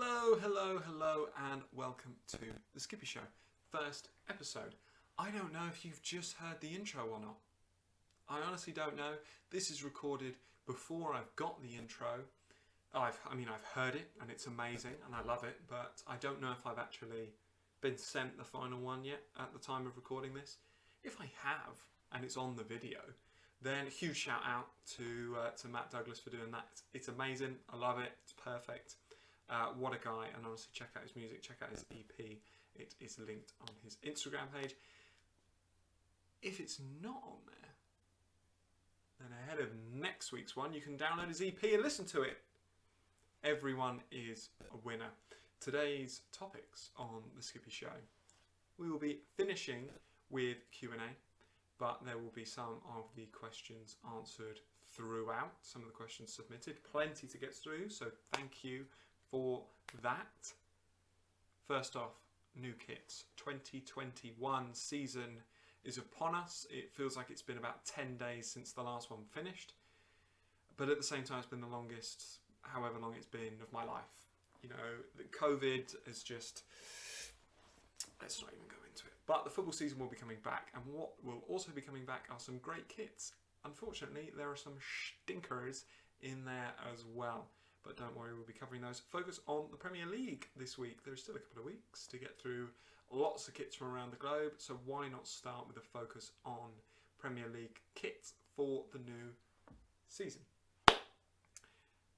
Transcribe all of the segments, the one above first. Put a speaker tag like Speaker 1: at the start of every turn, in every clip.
Speaker 1: Hello, and welcome to the Skippy Show, first episode. I don't know if you've just heard the intro or not. I honestly don't know. This is recorded before I've got the intro. I've heard it and it's amazing and I love it, but I don't know if I've actually been sent the final one yet at the time of recording this. If I have, and it's on the video, then a huge shout out to Matt Douglas for doing that. It's amazing. I love it. It's perfect. What a guy, and honestly, check out his music, check out his EP. It is linked on his Instagram page. If it's not on there, then ahead of next week's one, you can download his EP and listen to it. Everyone is a winner. Today's topics on the Skippy Show. We will be finishing with Q&A, but there will be some of the questions answered throughout, some of the questions submitted. Plenty to get through, so thank you for that. First off, new kits. 2021 season is upon us. It feels like it's been about 10 days since the last one finished, but at the same time it's been the longest, however long it's been, of my life. You know, the COVID is just, let's not even go into it. But the football season will be coming back, and what will also be coming back are some great kits. Unfortunately, there are some stinkers in there as well. But don't worry, we'll be covering those. Focus on the Premier League this week. There's still a couple of weeks to get through lots of kits from around the globe. So why not start with a focus on Premier League kits for the new season?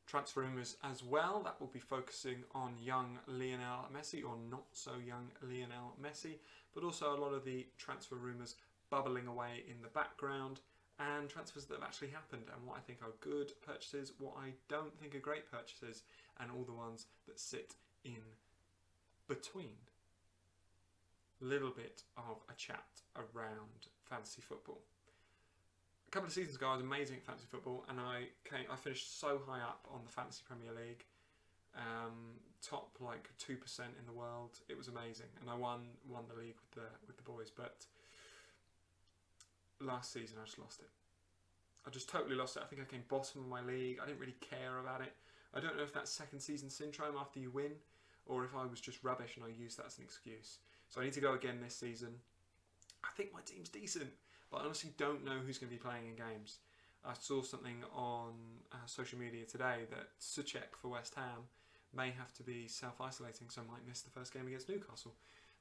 Speaker 1: Transfer rumours as well. That will be focusing on young Lionel Messi, or not so young Lionel Messi. But also a lot of the transfer rumours bubbling away in the background. And transfers that have actually happened, and what I think are good purchases, what I don't think are great purchases, and all the ones that sit in between. A little bit of a chat around fantasy football. A couple of seasons ago I was amazing at fantasy football, and I finished so high up on the Fantasy Premier League, top like 2% in the world. It was amazing, and I won the league with the boys, but last season I just lost it. I just totally lost it. I think I came bottom of my league. I didn't really care about it. I don't know if that's second season syndrome after you win, or if I was just rubbish and I used that as an excuse. So I need to go again this season. I think my team's decent, but I honestly don't know who's going to be playing in games. I saw something on social media today that Suchek for West Ham may have to be self-isolating, so I might miss the first game against Newcastle.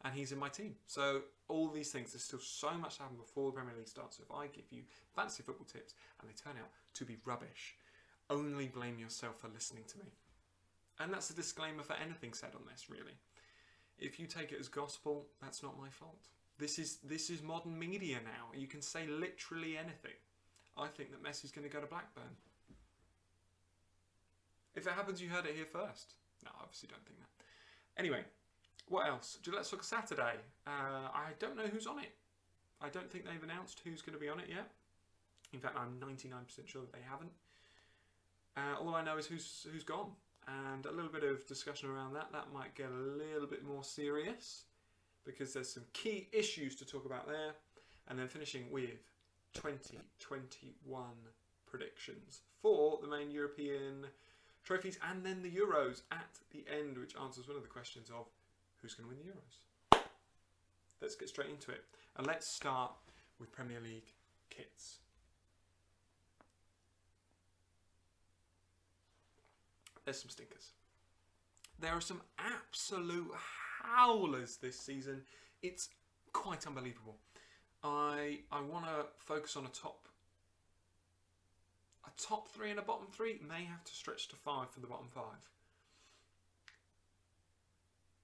Speaker 1: And he's in my team. So all these things, there's still so much to happen before the Premier League starts. So if I give you fantasy football tips and they turn out to be rubbish, only blame yourself for listening to me. And that's a disclaimer for anything said on this, really. If you take it as gospel, that's not my fault. This is modern media now. You can say literally anything. I think that Messi's going to go to Blackburn. If it happens, you heard it here first. No, I obviously don't think that. Anyway. What else? Gillette Soccer Saturday. I don't know who's on it. I don't think they've announced who's going to be on it yet. In fact, I'm 99% sure that they haven't. All I know is who's gone. And a little bit of discussion around that. That might get a little bit more serious, because there's some key issues to talk about there. And then finishing with 2021 predictions for the main European trophies, and then the Euros at the end, which answers one of the questions of who's going to win the Euros. Let's get straight into it. And let's start with Premier League kits. There's some stinkers. There are some absolute howlers this season. It's quite unbelievable. I want to focus on a top 3 and a bottom 3. May have to stretch to 5 for the bottom 5.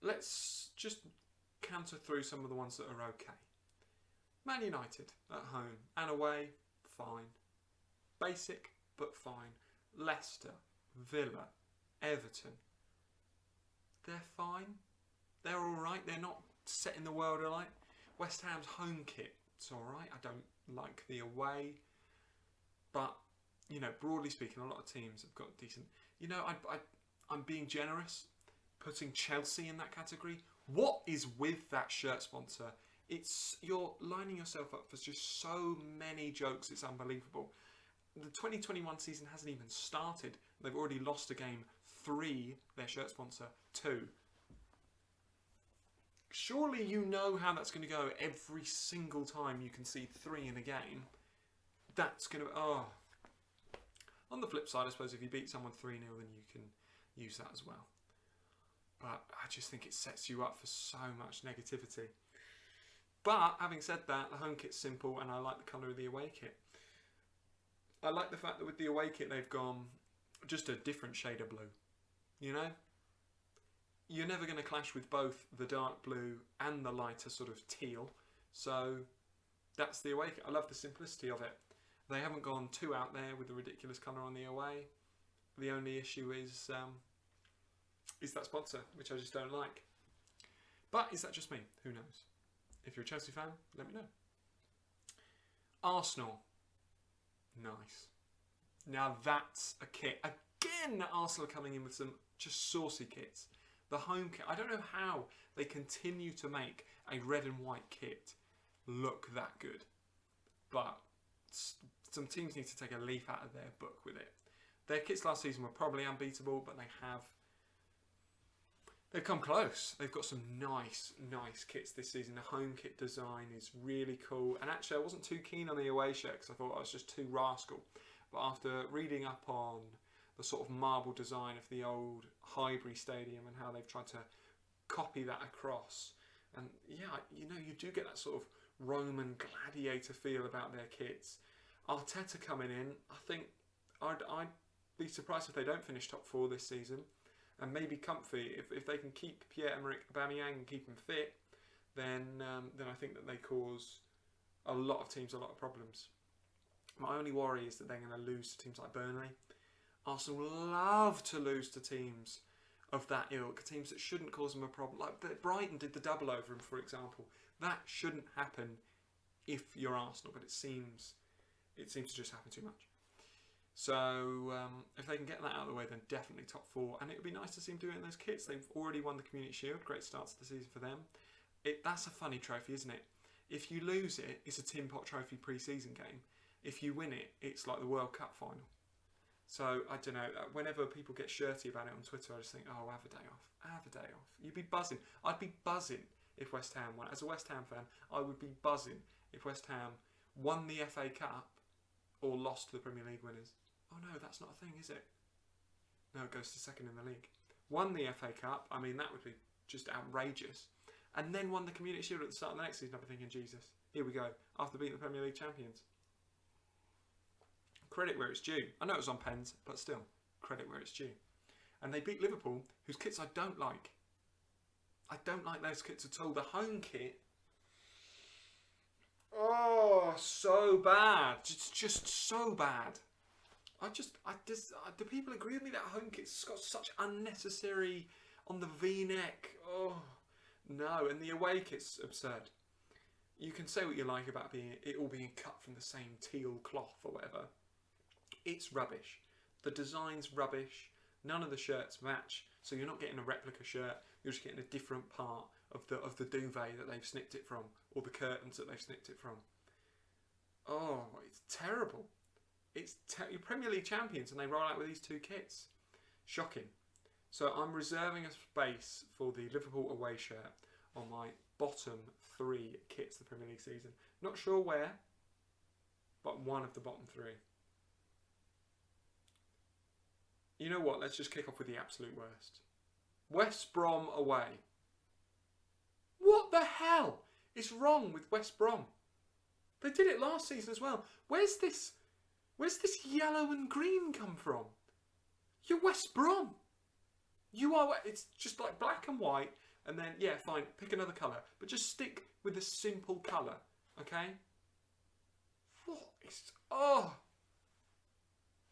Speaker 1: Let's just canter through some of the ones that are okay. Man United at home and away, fine. Basic, but fine. Leicester, Villa, Everton. They're fine. They're alright. They're not setting the world alight. West Ham's home kit, it's alright. I don't like the away. But, you know, broadly speaking, a lot of teams have got decent. You know, I'm being generous, putting Chelsea in that category. What is with that shirt sponsor? You're lining yourself up for just so many jokes. It's unbelievable. The 2021 season hasn't even started. They've already lost a game 3, their shirt sponsor, 2. Surely you know how that's going to go every single time you concede 3 in a game. That's going to... Oh. On the flip side, I suppose if you beat someone 3-0, then you can use that as well. But I just think it sets you up for so much negativity. But having said that, the home kit's simple and I like the colour of the away kit. I like the fact that with the away kit they've gone just a different shade of blue. You know? You're never going to clash with both the dark blue and the lighter sort of teal. So that's the away kit. I love the simplicity of it. They haven't gone too out there with the ridiculous colour on the away. The only issue is that sponsor, which I just don't like. But is that just me? Who knows? If you're a Chelsea fan, let me know. Arsenal. Nice. Now that's a kit. Again, Arsenal are coming in with some just saucy kits. The home kit. I don't know how they continue to make a red and white kit look that good. But some teams need to take a leaf out of their book with it. Their kits last season were probably unbeatable, but they've come close. They've got some nice kits this season. The home kit design is really cool. And actually, I wasn't too keen on the away shirt because I thought I was just too rascal. But after reading up on the sort of marble design of the old Highbury Stadium and how they've tried to copy that across, and yeah, you know, you do get that sort of Roman gladiator feel about their kits. Arteta coming in, I think I'd be surprised if they don't finish top 4 this season. And maybe comfy, if they can keep Pierre-Emerick Aubameyang and keep him fit, then I think that they cause a lot of teams a lot of problems. My only worry is that they're going to lose to teams like Burnley. Arsenal love to lose to teams of that ilk, teams that shouldn't cause them a problem. Like Brighton did the double over them, for example. That shouldn't happen if you're Arsenal, but it seems to just happen too much. So if they can get that out of the way, then definitely top 4. And it would be nice to see them doing those kits. They've already won the Community Shield. Great start to the season for them. That's a funny trophy, isn't it? If you lose it, it's a Tin Pot Trophy pre-season game. If you win it, it's like the World Cup final. So, I don't know. Whenever people get shirty about it on Twitter, I just think, oh, have a day off. Have a day off. You'd be buzzing. I'd be buzzing if West Ham won. As a West Ham fan, I would be buzzing if West Ham won the FA Cup or lost to the Premier League winners. Oh no, that's not a thing, is it? No, it goes to second in the league. Won the FA Cup, I mean, that would be just outrageous. And then won the Community Shield at the start of the next season, I'd be thinking, Jesus, here we go, after beating the Premier League champions. Credit where it's due. I know it was on pens, but still, credit where it's due. And they beat Liverpool, whose kits I don't like. I don't like those kits at all. The home kit, oh, so bad. It's just so bad. Do people agree with me that home kit's got such unnecessary on the V-neck? Oh, no. And the away kit's absurd. You can say what you like about it all being cut from the same teal cloth or whatever. It's rubbish. The design's rubbish. None of the shirts match. So you're not getting a replica shirt. You're just getting a different part of the duvet that they've snipped it from, or the curtains that they've snipped it from. Oh, it's terrible. You're Premier League champions and they roll out with these 2 kits. Shocking. So I'm reserving a space for the Liverpool away shirt on my bottom 3 kits the Premier League season. Not sure where, but one of the bottom 3. You know what? Let's just kick off with the absolute worst. West Brom away. What the hell is wrong with West Brom? They did it last season as well. Where's this yellow and green come from? You're West Brom. You are. It's just like black and white, and then yeah, fine. Pick another colour, but just stick with a simple colour, okay? What is? Oh.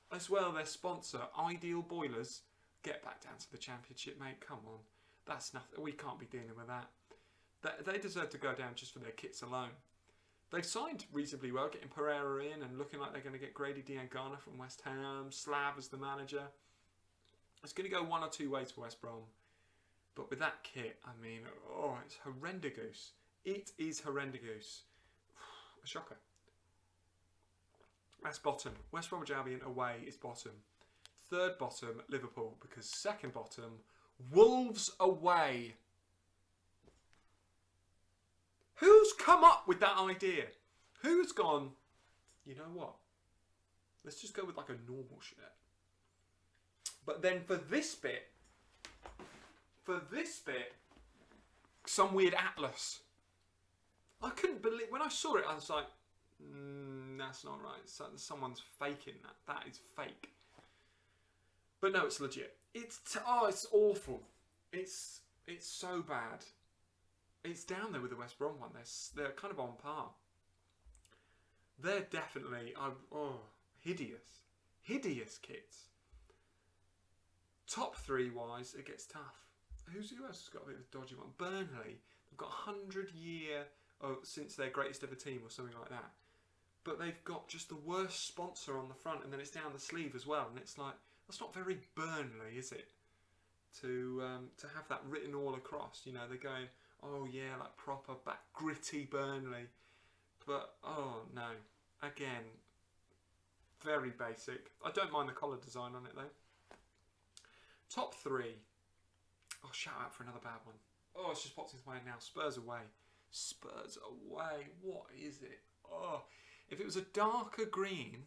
Speaker 1: As well, their sponsor, Ideal Boilers, get back down to the Championship, mate. Come on, that's nothing. We can't be dealing with that. They deserve to go down just for their kits alone. They've signed reasonably well, getting Pereira in and looking like they're going to get Grady Diangana from West Ham, Slav as the manager. It's going to go one or two ways for West Brom. But with that kit, I mean, oh, it's horrendogoose. It is horrendogoose. A shocker. That's bottom. West Bromwich Albion away is bottom. Third bottom, Liverpool, because second bottom, Wolves away. Who's come up with that idea? Who's gone, you know what? Let's just go with like a normal shirt. But then for this bit, some weird atlas. I couldn't believe, when I saw it, I was like, that's not right. So someone's faking that. That is fake. But no, it's legit. It's awful. It's so bad. It's down there with the West Brom one. They're kind of on par. They're definitely hideous kits. Top three wise, it gets tough. Who else has got a bit of a dodgy one? Burnley. They've got 100-year since their greatest ever team or something like that. But they've got just the worst sponsor on the front, and then it's down the sleeve as well. And it's like, that's not very Burnley, is it? To have that written all across. You know, they're going, oh yeah, like proper back gritty Burnley. But oh no, again, very basic. I don't mind the collar design on it though. Top three. Oh, shout out for another bad one. Oh, it's just popped into my head now. Spurs away. Spurs away. What is it? Oh, if it was a darker green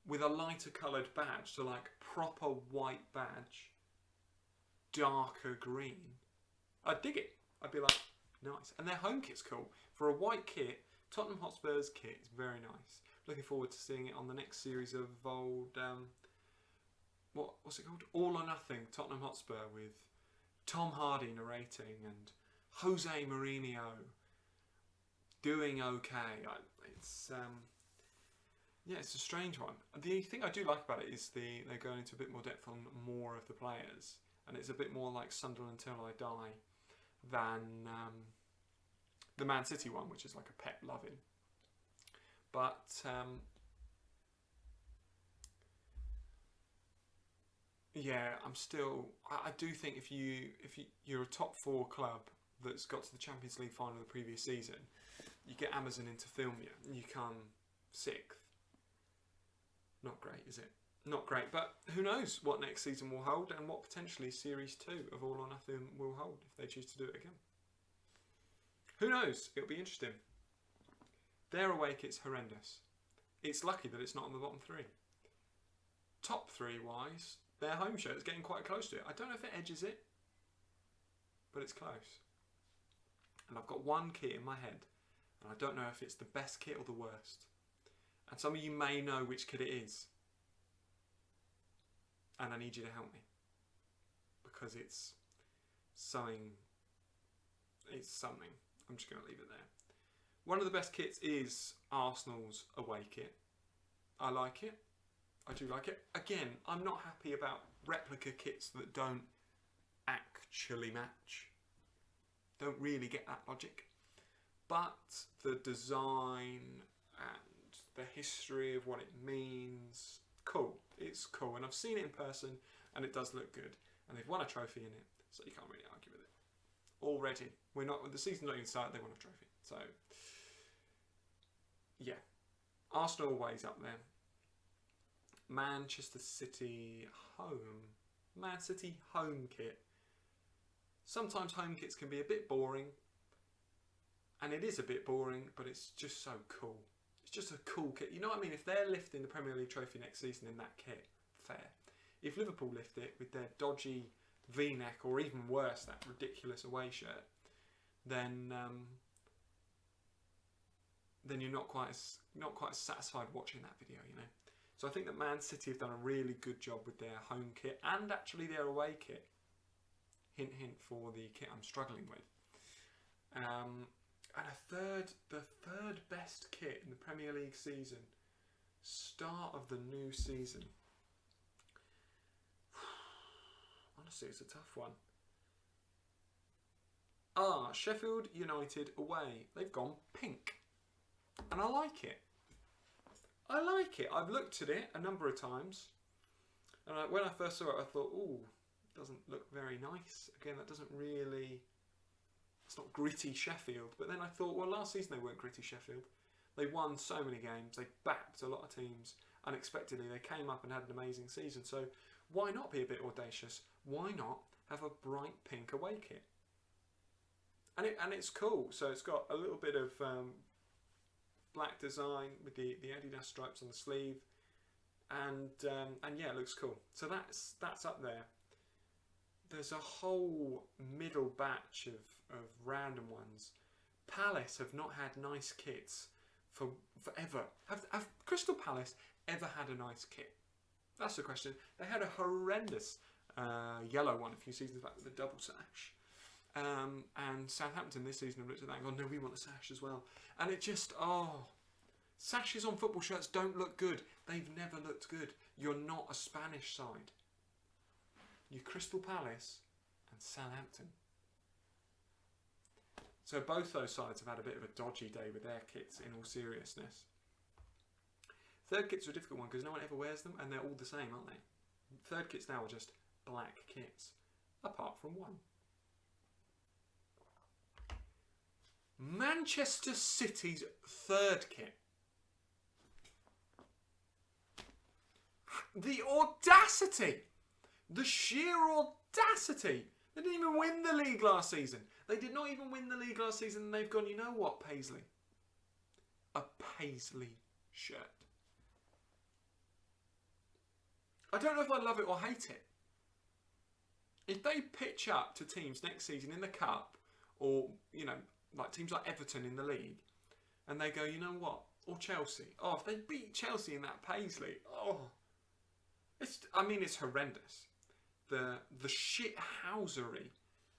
Speaker 1: with a lighter coloured badge, so like proper white badge, darker green, I'd dig it. I'd be like, nice. And their home kit's cool. For a white kit, Tottenham Hotspur's kit is very nice. Looking forward to seeing it on the next series of old, what's it called? All or Nothing, Tottenham Hotspur, with Tom Hardy narrating and Jose Mourinho doing okay. It's a strange one. The thing I do like about it is they're going into a bit more depth on more of the players, and it's a bit more like Sunderland Till I Die than the Man City one, which is like a Pep loving. But I do think if you're a top four club that's got to the Champions League final of the previous season, you get Amazon in to film you, and you come sixth. Not great, is it? Not great, but who knows what next season will hold, and what potentially Series 2 of All or Nothing will hold if they choose to do it again. Who knows? It'll be interesting. Their away kit's horrendous. It's lucky that it's not on the bottom three. Top three wise, their home shirt is getting quite close to it. I don't know if it edges it, but it's close. And I've got one kit in my head, and I don't know if it's the best kit or the worst. And some of you may know which kit it is. And I need you to help me. Because it's something. It's something. I'm just going to leave it there. One of the best kits is Arsenal's away kit. I like it. I do like it. Again, I'm not happy about replica kits that don't actually match. Don't really get that logic. But the design and the history of what it means, cool. It's cool. And I've seen it in person, and it does look good. And they've won a trophy in it, so you can't really argue with it. Already. The season's not even started, they won a trophy. So, yeah. Arsenal away's up there. Manchester City home. Man City home kit. Sometimes home kits can be a bit boring. And it is a bit boring, but it's just so cool. It's just a cool kit. You know what I mean? If they're lifting the Premier League trophy next season in that kit, fair. If Liverpool lift it with their dodgy V-neck, or even worse, that ridiculous away shirt, then you're not quite as satisfied watching that video, you know. So I think that Man City have done a really good job with their home kit and actually their away kit. Hint, hint for the kit I'm struggling with. And the third best kit in the Premier League season, start of the new season. Honestly, it's a tough one. Sheffield United away. They've gone pink. And I like it. I like it. I've looked at it a number of times. And when I first saw it, I thought, ooh, it doesn't look very nice. Again, that doesn't really... It's not gritty Sheffield. But then I thought, well, last season they weren't gritty Sheffield. They won so many games. They backed a lot of teams. unexpectedly they came up and had an amazing season. So why not be a bit audacious? Why not have a bright pink away kit? And it's cool. So it's got a little bit of black design with the Adidas stripes on the sleeve, and yeah, it looks cool. So that's up there. There's a whole middle batch of random ones. Palace have not had nice kits for forever. Have Crystal Palace ever had a nice kit? That's the question. They had a horrendous yellow one a few seasons back with a double sash. And Southampton this season have looked at that and gone, no, we want a sash as well. And it just, sashes on football shirts don't look good. They've never looked good. You're not a Spanish side. You're Crystal Palace and Southampton. So both those sides have had a bit of a dodgy day with their kits, in all seriousness. Third kits are a difficult one because no one ever wears them and they're all the same, aren't they? Third kits now are just black kits, apart from one. Manchester City's third kit. The audacity! The sheer audacity! They didn't even win the league last season. They did not even win the league last season, and they've gone, you know what, Paisley? A Paisley shirt. I don't know if I love it or hate it. If they pitch up to teams next season in the Cup, or, you know, like teams like Everton in the league, and they go, you know what? Or Chelsea. Oh, if they beat Chelsea in that Paisley, it's horrendous. The shithousery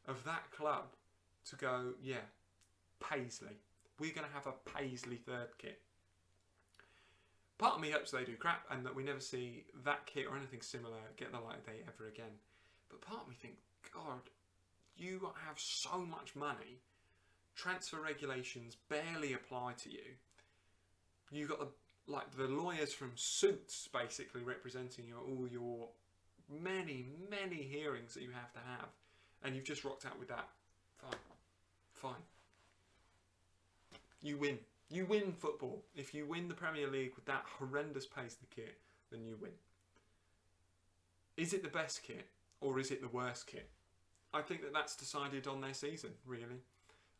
Speaker 1: of that club to go, yeah, Paisley. We're going to have a Paisley third kit. Part of me hopes they do crap and that we never see that kit or anything similar get the light of day ever again. But part of me thinks, God, you have so much money. Transfer regulations barely apply to you. You got the lawyers from Suits basically representing you at all your many hearings that you have to have, and you've just rocked out with that. Fine. You win football. If you win the Premier League with that horrendous Paisley kit, then you win. Is it the best kit or is it the worst kit? I think that's decided on their season, really.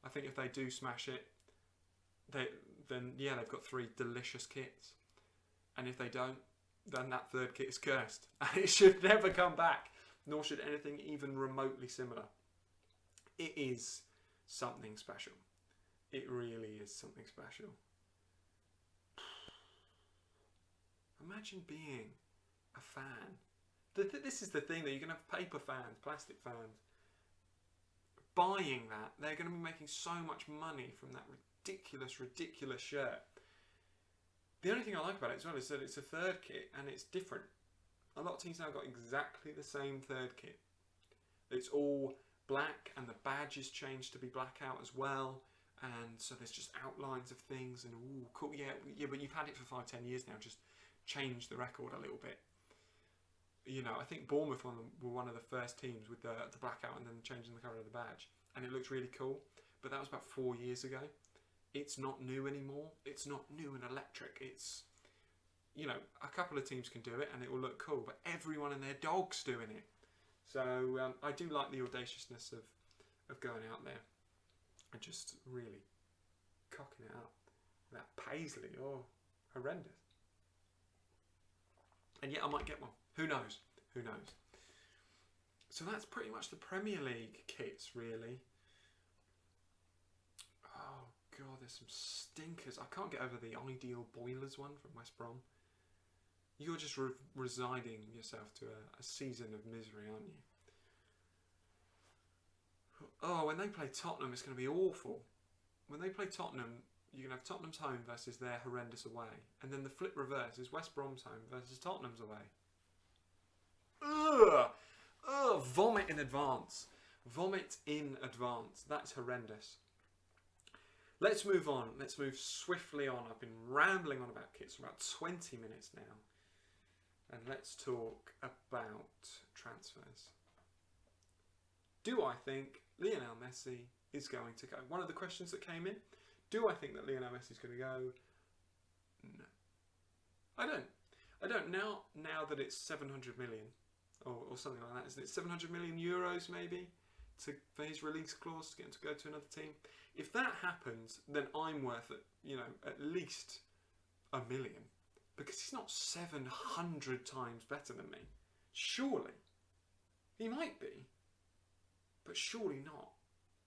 Speaker 1: I think if they do smash it, then yeah, they've got 3 delicious kits. And if they don't, then that third kit is cursed. And it should never come back, nor should anything even remotely similar. It is something special. It really is something special. Imagine being a fan. This is the thing, that you can have paper fans, plastic fans. Buying that, they're going to be making so much money from that ridiculous shirt. The only thing I like about it as well is that it's a third kit and it's different. A lot of teams now got exactly the same third kit. It's all black and the badge is changed to be black out as well. And so there's just outlines of things and ooh, cool. Yeah, but you've had it for 5-10 years now. Just change the record a little bit. You know, I think Bournemouth were one of the first teams with the blackout and then changing the colour of the badge. And it looks really cool. But that was about 4 years ago. It's not new anymore. It's not new and electric. It's, you know, a couple of teams can do it and it will look cool. But everyone and their dog's doing it. So I do like the audaciousness of going out there and just really cocking it up. That Paisley, horrendous. And yet I might get one. Who knows? Who knows? So that's pretty much the Premier League kits, really. Oh, God, there's some stinkers. I can't get over the Ideal Boilers one from West Brom. You're just resigning yourself to a season of misery, aren't you? Oh, when they play Tottenham, it's going to be awful. When they play Tottenham, you're going to have Tottenham's home versus their horrendous away. And then the flip reverse is West Brom's home versus Tottenham's away. Ugh! Ugh! Vomit in advance. Vomit in advance. That's horrendous. Let's move on. Let's move swiftly on. I've been rambling on about kits for about 20 minutes now. And let's talk about transfers. Do I think Lionel Messi is going to go? One of the questions that came in. Do I think that Lionel Messi is going to go? No. I don't. I don't now that it's 700 million or something like that, isn't it? 700 million euros maybe for his release clause to get him to go to another team. If that happens, then I'm worth it, at least $1 million, because he's not 700 times better than me. Surely. He might be, but surely not.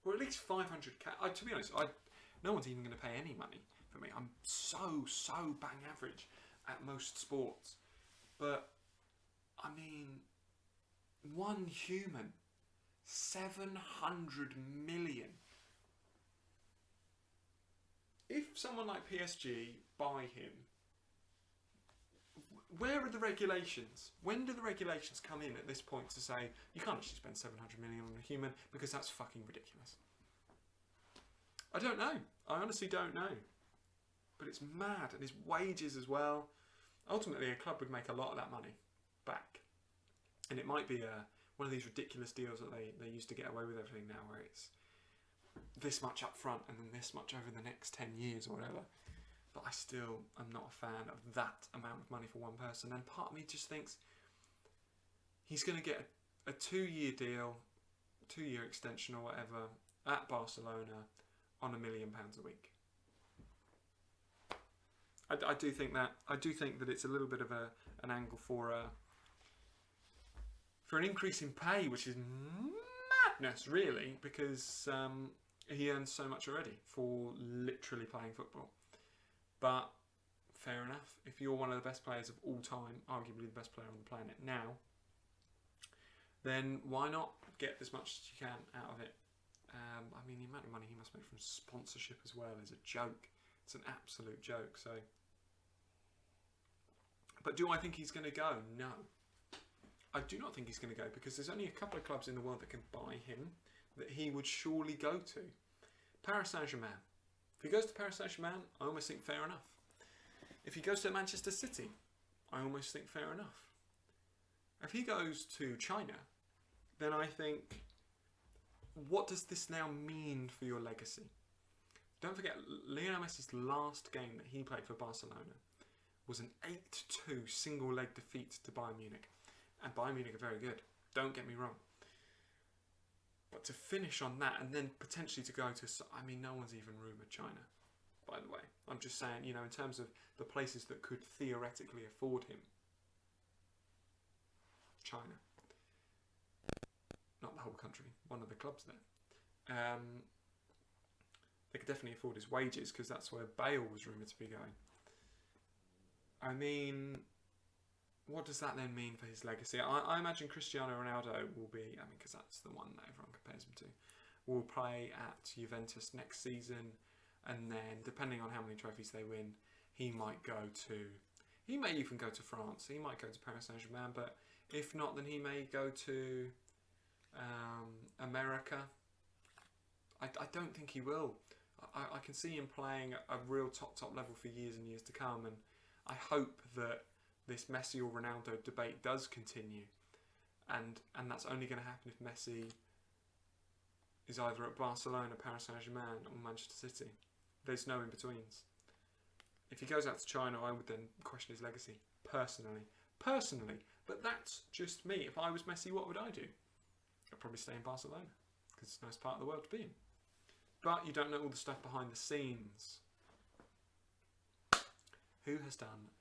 Speaker 1: Or at least 500k. To be honest, no one's even going to pay any money for me. I'm so bang average at most sports. But, I mean, one human, 700 million. If someone like PSG buy him, where are the regulations? When do the regulations come in at this point to say you can't actually spend 700 million on a human because that's fucking ridiculous? I don't know. I honestly don't know. But it's mad, and his wages as well. Ultimately, a club would make a lot of that money back, and it might be one of these ridiculous deals that they used to get away with everything now, where it's this much up front and then this much over the next 10 years or whatever. But I still am not a fan of that amount of money for one person. And part of me just thinks he's going to get a 2-year deal, 2-year extension or whatever at Barcelona on £1 million a week. I do think that. I do think that it's a little bit of an angle for an increase in pay, which is madness, really, because he earns so much already for literally playing football. But fair enough. If you're one of the best players of all time, arguably the best player on the planet now, then why not get as much as you can out of it? I mean, the amount of money he must make from sponsorship as well is a joke. It's an absolute joke. So, but do I think he's going to go? No. I do not think he's going to go, because there's only a couple of clubs in the world that can buy him that he would surely go to. Paris Saint-Germain. If he goes to Paris Saint-Germain, I almost think fair enough. If he goes to Manchester City, I almost think fair enough. If he goes to China, then I think, what does this now mean for your legacy? Don't forget, Lionel Messi's last game that he played for Barcelona was an 8-2 single-leg defeat to Bayern Munich. And Bayern Munich are very good, don't get me wrong. But to finish on that and then potentially to go to... I mean, no one's even rumoured China, by the way. I'm just saying, in terms of the places that could theoretically afford him. China. Not the whole country, one of the clubs there. They could definitely afford his wages, because that's where Bale was rumoured to be going. I mean... what does that then mean for his legacy? I imagine Cristiano Ronaldo will be, because that's the one that everyone compares him to, will play at Juventus next season, and then, depending on how many trophies they win, he may even go to France, he might go to Paris Saint-Germain, but if not, then he may go to America. I don't think he will. I can see him playing a real top level for years and years to come, and I hope that this Messi or Ronaldo debate does continue, and that's only going to happen if Messi is either at Barcelona, Paris Saint-Germain or Manchester City. There's no in-betweens. If he goes out to China, I would then question his legacy, personally, but that's just me. If I was Messi, what would I do? I'd probably stay in Barcelona, because it's a nice part of the world to be in. But you don't know all the stuff behind the scenes. Who has done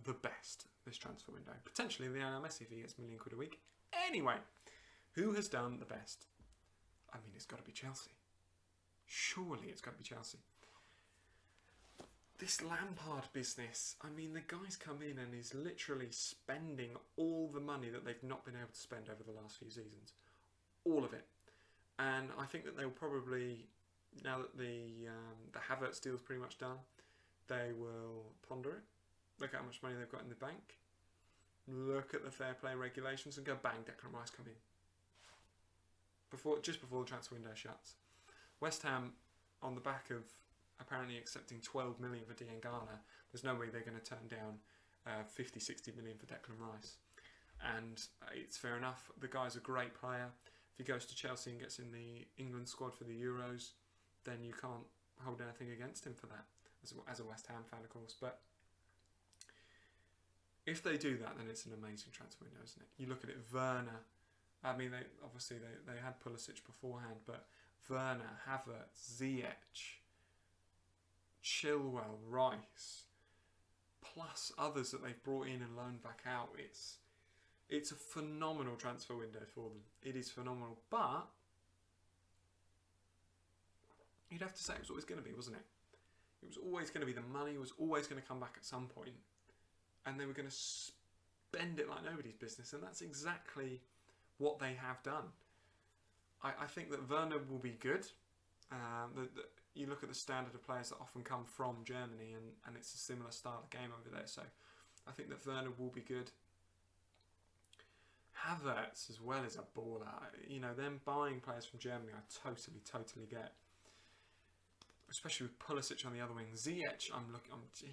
Speaker 1: the best this transfer window? Potentially Lionel Messi if he gets £1 million a week. Anyway, who has done the best? I mean, it's got to be Chelsea. Surely it's got to be Chelsea. This Lampard business, I mean, the guy's come in and is literally spending all the money that they've not been able to spend over the last few seasons. All of it. And I think that they'll probably, now that the Havertz deal's pretty much done, they will ponder it. Look at how much money they've got in the bank. Look at the fair play regulations and go bang, Declan Rice come in. Just before the transfer window shuts. West Ham, on the back of apparently accepting 12 million for Diangana, there's no way they're going to turn down 50-60 million for Declan Rice. And it's fair enough. The guy's a great player. If he goes to Chelsea and gets in the England squad for the Euros, then you can't hold anything against him for that, as a West Ham fan, of course. But if they do that, then it's an amazing transfer window, isn't it? You look at it, Werner. I mean, they had Pulisic beforehand, but Werner, Havertz, Ziyech, Chilwell, Rice, plus others that they've brought in and loaned back out. It's a phenomenal transfer window for them. It is phenomenal, but you'd have to say it was always going to be, wasn't it? It was always going to be, the money was always going to come back at some point, and they were going to spend it like nobody's business, and that's exactly what they have done. I think that Werner will be good. You look at the standard of players that often come from Germany, and it's a similar style of game over there, so I think that Werner will be good. Havertz as well is a baller. You know, them buying players from Germany, I totally get. Especially with Pulisic on the other wing. Ziyech,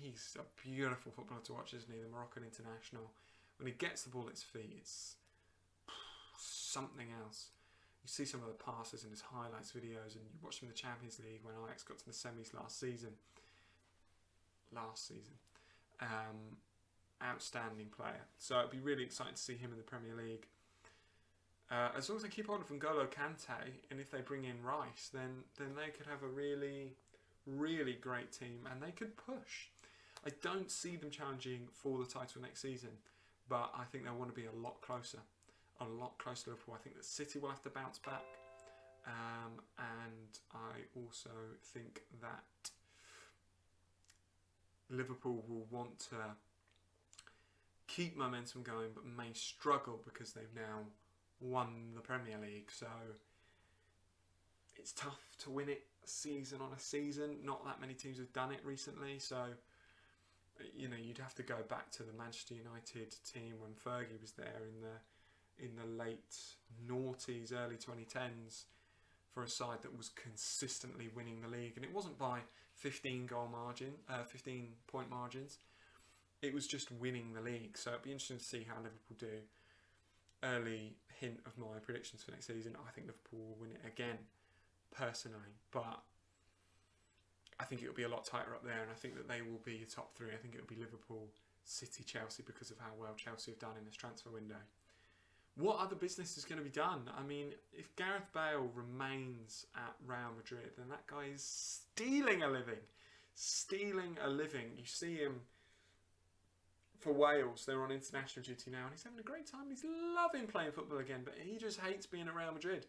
Speaker 1: he's a beautiful footballer to watch, isn't he? The Moroccan international. When he gets the ball at his feet, it's something else. You see some of the passes in his highlights videos, and you watch him in the Champions League when Ajax got to the semis last season. Outstanding player. So it'd be really exciting to see him in the Premier League. As long as they keep hold of N'Golo Kante, and if they bring in Rice, then they could have a really great team, and they could push. I don't see them challenging for the title next season, but I think they'll want to be a lot closer to Liverpool. I think that City will have to bounce back, and I also think that Liverpool will want to keep momentum going, but may struggle because they've now won the Premier League. So it's tough to win it season on a season. Not that many teams have done it recently, so you know, you'd have to go back to the Manchester United team when Fergie was there in the late noughties, early 2010s, for a side that was consistently winning the league, and it wasn't by 15 point margins. It was just winning the league. So it'd be interesting to see how Liverpool do. Early hint of my predictions for next season: I think Liverpool will win it again, personally, but I think it'll be a lot tighter up there, and I think that they will be top three. I think it'll be Liverpool, City, Chelsea, because of how well Chelsea have done in this transfer window. What other business is going to be done? I mean, if Gareth Bale remains at Real Madrid, then that guy is stealing a living. You see him for Wales. They're on international duty now, and he's having a great time. He's loving playing football again, but he just hates being at Real Madrid.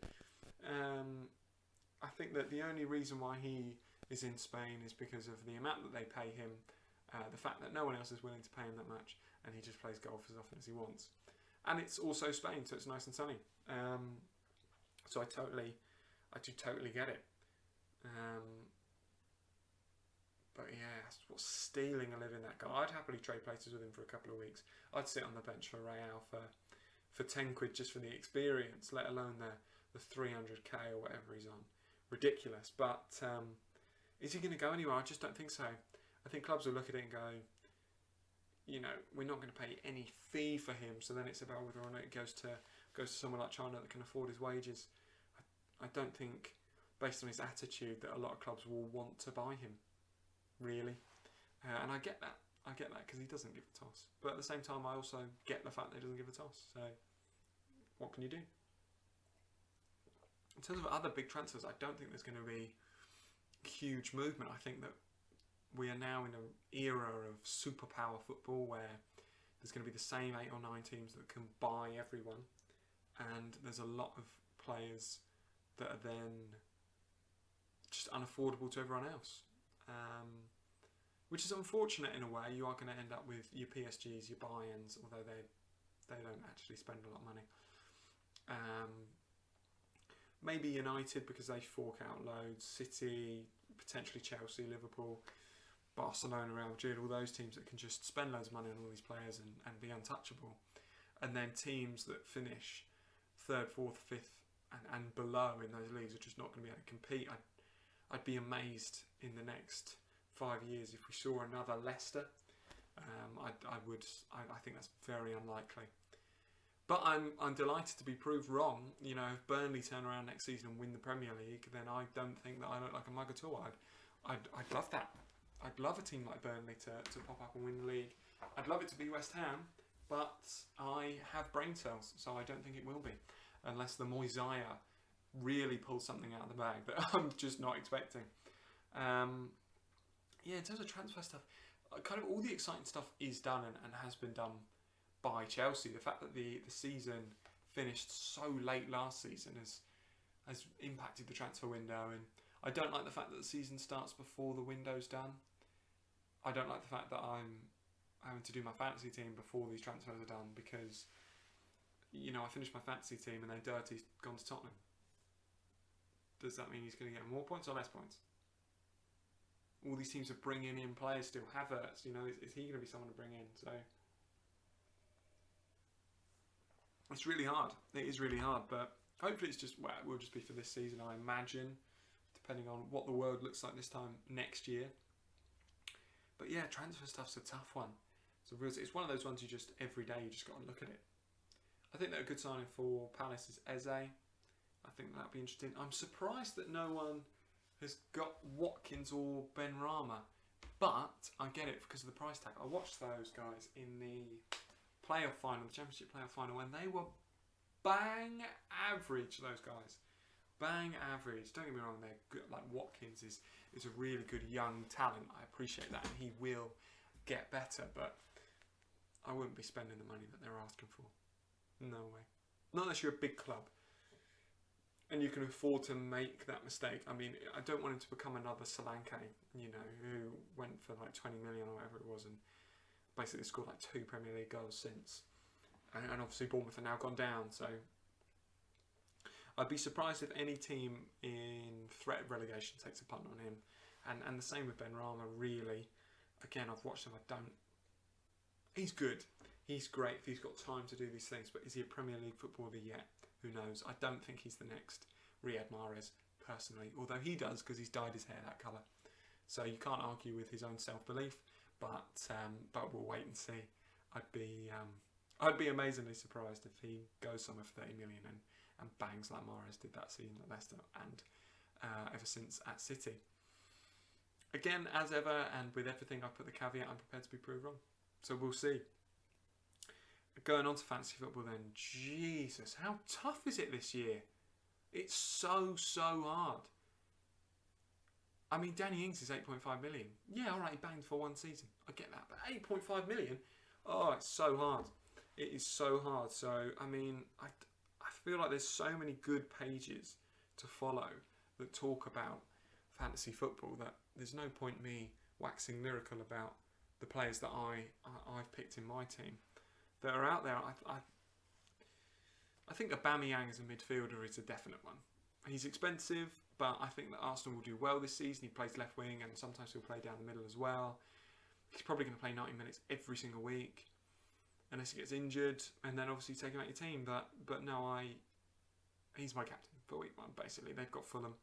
Speaker 1: I think that the only reason why he is in Spain is because of the amount that they pay him, the fact that no one else is willing to pay him that much, and he just plays golf as often as he wants. And it's also Spain, so it's nice and sunny. So I do totally get it. But yeah, what's stealing a living, that guy? I'd happily trade places with him for a couple of weeks. I'd sit on the bench for Real for 10 quid just for the experience, let alone the 300k or whatever he's on. Ridiculous. But is he going to go anywhere? I just don't think so. I think clubs will look at it and go, you know, we're not going to pay any fee for him, so then it's about whether or not it goes to someone like China that can afford his wages. I don't think, based on his attitude, that a lot of clubs will want to buy him, really. And I get that because he doesn't give a toss. But at the same time, I also get the fact that he doesn't give a toss. So what can you do? In terms of other big transfers, I don't think there's going to be huge movement. I think that we are now in an era of superpower football where there's going to be the same 8 or 9 teams that can buy everyone, and there's a lot of players that are then just unaffordable to everyone else, which is unfortunate in a way. You are going to end up with your PSGs, your Bayerns, although they don't actually spend a lot of money. Maybe United, because they fork out loads. City, potentially Chelsea, Liverpool, Barcelona, Real Madrid, all those teams that can just spend loads of money on all these players and be untouchable. And then teams that finish 3rd, 4th, 5th and below in those leagues are just not going to be able to compete. I'd be amazed in the next 5 years if we saw another Leicester. I think that's very unlikely. But I'm delighted to be proved wrong. You know, if Burnley turn around next season and win the Premier League, then I don't think that I look like a mug at all. I'd love that. I'd I'd love a team like Burnley to pop up and win the league. I'd love it to be West Ham, but I have brain cells, so I don't think it will be, unless the Moisiah really pulls something out of the bag that I'm just not expecting. In terms of transfer stuff, kind of all the exciting stuff is done and has been done by Chelsea. The fact that the season finished so late last season has impacted the transfer window, and I don't like the fact that the season starts before the window's done. I don't like the fact that I'm having to do my fantasy team before these transfers are done, because I finished my fantasy team and then Dirty's gone to Tottenham. Does that mean he's going to get more points or less points? All these teams are bringing in players still. Havertz, is he going to be someone to bring in? So it's really hard. It is really hard, but hopefully it will just be for this season, I imagine, depending on what the world looks like this time next year. But yeah, transfer stuff's a tough one. It's one of those ones every day you just got to look at it. I think that a good signing for Palace is Eze. I think that'd be interesting. I'm surprised that no one has got Watkins or Benrahma, but I get it because of the price tag. I watched those guys in the playoff final, the Championship playoff final, and they were bang average. Those guys, bang average. Don't get me wrong, they're good. Like Watkins is a really good young talent. I appreciate that, and he will get better. But I wouldn't be spending the money that they're asking for. No way. Not unless you're a big club and you can afford to make that mistake. I mean, I don't want him to become another Solanke, who went for like 20 million or whatever it was and basically scored like 2 Premier League goals since. And obviously Bournemouth are now gone down, so I'd be surprised if any team in threat of relegation takes a punt on him. And the same with Benrahma, really. Again, I've watched him, he's good. He's great if he's got time to do these things, but is he a Premier League footballer yet? Who knows? I don't think he's the next Riyad Mahrez, personally. Although he does, because he's dyed his hair that colour. So you can't argue with his own self-belief, but we'll wait and see. I'd be amazingly surprised if he goes somewhere for 30 million and bangs like Mahrez did that season at Leicester and ever since at City. Again, as ever, and with everything, I put the caveat, I'm prepared to be proved wrong. So we'll see. Going on to fantasy football then, Jesus, how tough is it this year? It's so hard. I mean, Danny Ings is 8.5 million. Yeah, alright, he banged for one season. I get that, but 8.5 million? Oh, it's so hard. It is so hard. So, I mean, I feel like there's so many good pages to follow that talk about fantasy football that there's no point me waxing lyrical about the players that I've picked in my team that are out there. I think Aubameyang as a midfielder is a definite one. He's expensive, but I think that Arsenal will do well this season. He plays left wing and sometimes he'll play down the middle as well. He's probably going to play 90 minutes every single week unless he gets injured, and then obviously take him out your team. But no, he's my captain for week 1 basically. They've got Fulham,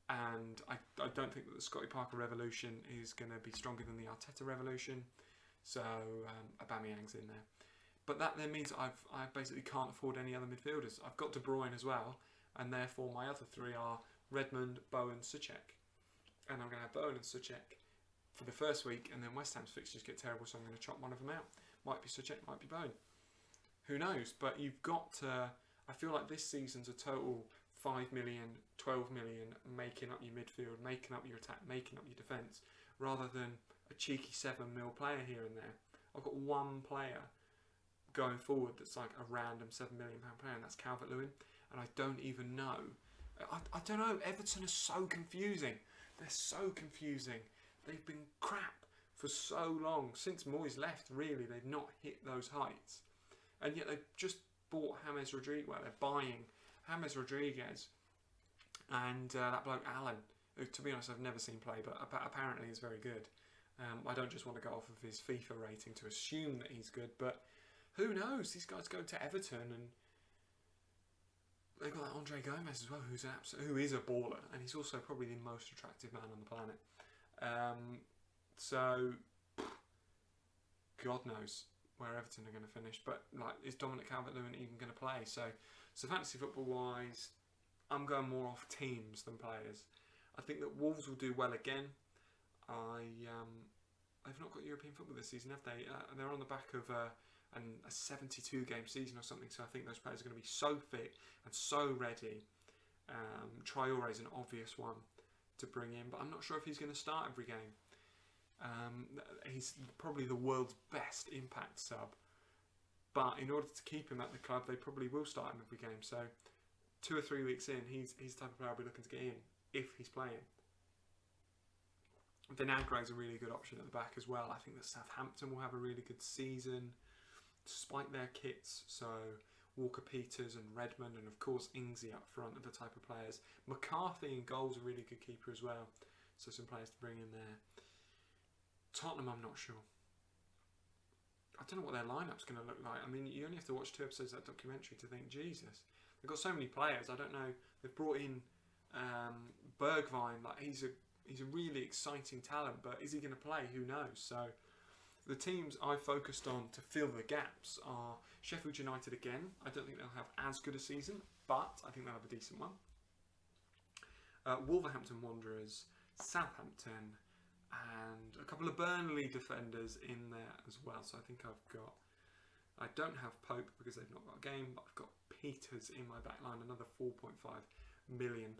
Speaker 1: and I don't think that the Scotty Parker revolution is going to be stronger than the Arteta revolution. So Aubameyang's in there. But that then means I basically can't afford any other midfielders. I've got De Bruyne as well, and therefore my other 3 are Redmond, Bowen, Souček. And I'm going to have Bowen and Souček for the first week, and then West Ham's fixtures get terrible, so I'm going to chop one of them out. Might be Souček, might be Bowen. Who knows? But you've got to... I feel like this season's a total 5 million, 12 million, making up your midfield, making up your attack, making up your defence, rather than a cheeky 7 mil player here and there. I've got one player going forward that's like a random £7 million player, and that's Calvert-Lewin, and I don't even know. I don't know. Everton are so confusing. They're so confusing. They've been crap for so long. Since Moyes left, really, they've not hit those heights. And yet they've just bought James Rodriguez. Well, they're buying James Rodriguez and that bloke Allen, who, to be honest, I've never seen play, but apparently is very good. I don't just want to go off of his FIFA rating to assume that he's good, but who knows? These guys go to Everton, and they've got that Andre Gomez as well, who is a baller, and he's also probably the most attractive man on the planet. So, God knows where Everton are going to finish. But is Dominic Calvert-Lewin even going to play? So fantasy football wise, I'm going more off teams than players. I think that Wolves will do well again. they've not got European football this season, have they? They're on the back of a 72-game season or something, so I think those players are going to be so fit and so ready. Traore is an obvious one to bring in, but I'm not sure if he's going to start every game. He's probably the world's best impact sub, but in order to keep him at the club, they probably will start him every game. So 2 or 3 weeks in, he's the type of player I'll be looking to get in if he's playing. Vinagre is a really good option at the back as well. I think that Southampton will have a really good season despite their kits. So Walker-Peters and Redmond, and of course Ingsy up front are the type of players. McCarthy in goal's a really good keeper as well. So some players to bring in there. Tottenham, I'm not sure. I don't know what their lineup's going to look like. I mean, you only have to watch 2 episodes of that documentary to think, Jesus, they've got so many players. I don't know. They've brought in Bergwijn. Like he's a really exciting talent, but is he going to play? Who knows? So the teams I focused on to fill the gaps are Sheffield United again. I don't think they'll have as good a season, but I think they'll have a decent one. Wolverhampton Wanderers, Southampton, and a couple of Burnley defenders in there as well. So I think I don't have Pope because they've not got a game, but I've got Peters in my back line, another £4.5 million.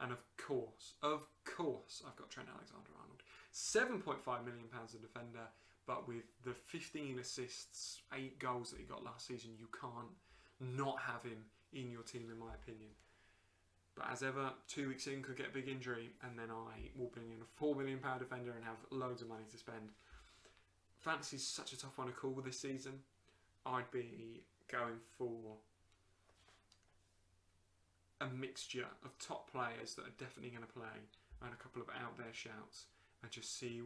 Speaker 1: And of course, I've got Trent Alexander-Arnold. £7.5 million a defender, but with the 15 assists, 8 goals that he got last season, you can't not have him in your team, in my opinion. But as ever, 2 weeks in, could get a big injury, and then I will bring in a £4 million defender and have loads of money to spend. Fantasy's such a tough one to call this season. I'd be going for a mixture of top players that are definitely going to play and a couple of out there shouts, and just see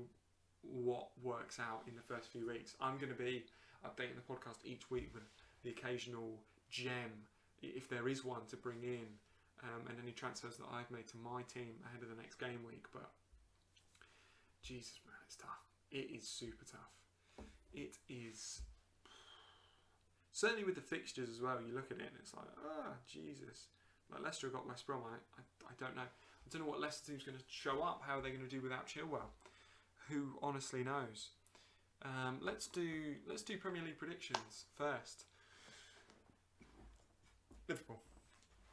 Speaker 1: what works out in the first few weeks. I'm going to be updating the podcast each week with the occasional gem, if there is one, to bring in, and any transfers that I've made to my team ahead of the next game week. But Jesus, man, it's tough. It is super tough. It is. Certainly with the fixtures as well, you look at it and it's like, Jesus. Like Leicester have got West Brom. I don't know. I don't know what Leicester team's going to show up. How are they going to do without Chilwell? Who honestly knows? Let's do Premier League predictions first. Liverpool